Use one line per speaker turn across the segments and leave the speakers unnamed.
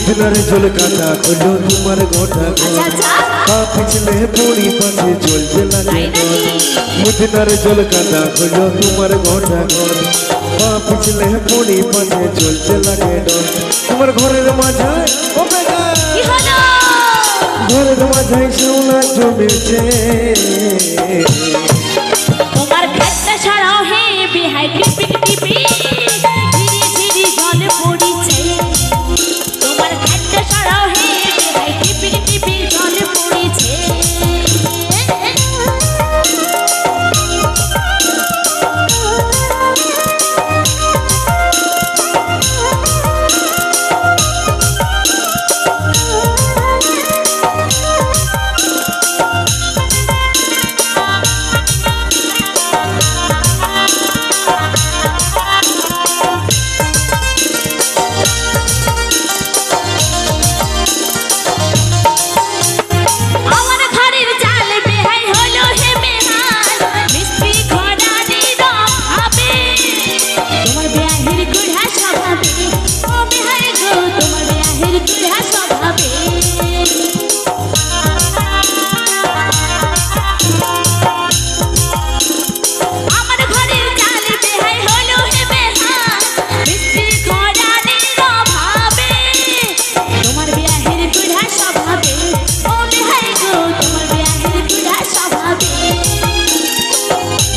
মুদিনারে জল কাটা হলো তোমার গোটা ঘর পা পিছলে পড়ি পাশে চলতে লাগে মুদিনারে জল কাটা হলো তোমার গোটা ঘর পা পিছলে পড়ি পাশে চলতে লাগে ডর তোমার ঘরের মাঝায় ঘরের মাঝায় সোনা জমেছে
তোমার খাটটা ছাড়াও হে বিহাই টিপি টিপি ধীরে ধীরে জল পড়িছে তোমার খাটটা ছাড়াও হে বিহাই টিপি টিপি জল পড়িছে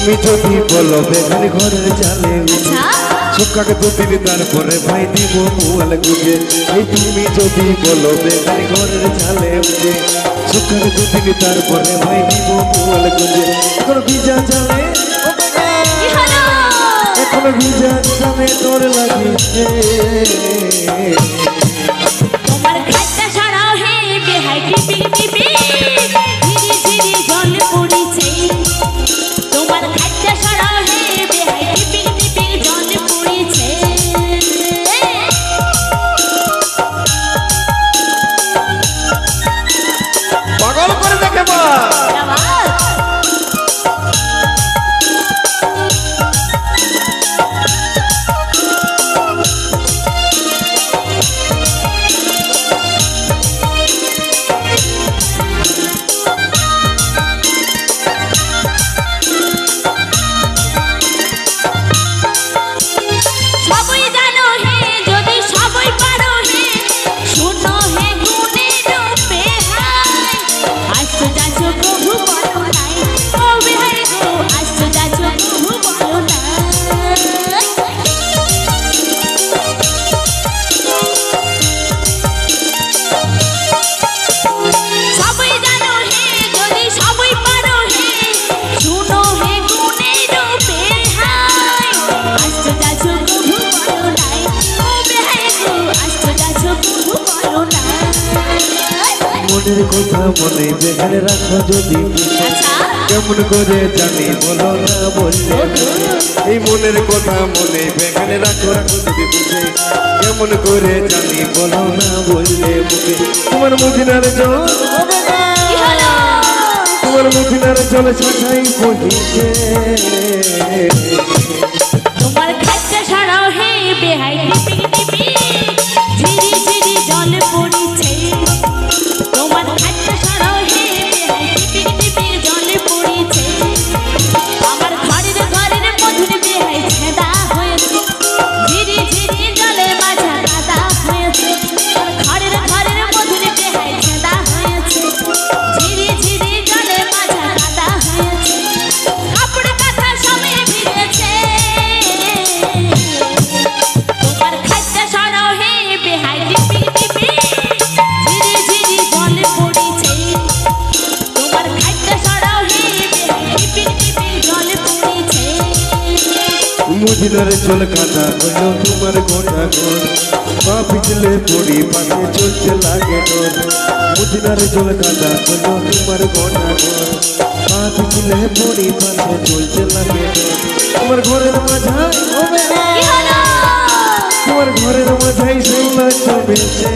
তুমি যদি বলো বেগানি ঘরের চালে সুখাকে দুদিন তারপরে ভাই দিব মুয়াল গুজে এই তুমি যদি বলো বেগানি ঘরের চালে উঠে সুখাকে দুদিন তারপরে ভাই দিব মুয়াল গুজে এখন ভিজা চালে এখন ভিজা চালে তোর লাগিছে
তোমার খাটটা ছাড়াও হে বিহাই টিপি টিপি ধীরে ধীরে জল পড়িছে তোমার খাটটা ছাড়াও হে বিহাই টিপি টিপি জল পড়িছে
পাগল করে দেখে বা মনের কথা মনে বেগানে রাখো যদি কেমন করে জানি বলো না বললে এই মনের কথা মনে বেগানে রাখো রাখো যদি বুঝে কেমন করে জানি বলো না বললে মুখে তোমার মুদিনার জল তোমার মুদিনার জল ছাড়াই বহিছে
তোমার খাটটা ছাড়াও হে বেহাই টিপি টিপি ঝিরি ঝিরি জল পড়িছে তোমার খাটটা ছাড়াও হে বেহাই টিপি টিপি জল পড়িছে আমার ঘরের মধুর বেহাই ছেদা হয়েছে ঝিরি ঝিরি জলে মাঝা কাদা হয়েছে ঘরের মধুর বেহাই ছেদা হয়েছে ঝিরি ঝিরি জলে মাঝা কাদা হয়েছে কাপড় কাঁথা সবে ভিজেছে তোমার খাটটা ছাড়াও হে বেহাই টিপি টিপি ঝিরি ঝিরি জল পড়িছে তোমার খাটটা ছাড়াও হে বেহাই টিপি টিপি জল পড়িছে
মুদিনারে জল কাটা হলো তোমার গোটা ঘর পা পিছলে পড়ি পাশে চলতে লাগে ডর মুদিনারে জল কাটা হলো তোমার গোটা ঘর পা পিছলে পড়ি পাশে চলতে লাগে ডর তোমার ঘরের মাঝায় তোমার ঘরের মাঝায় সোনা জমেছে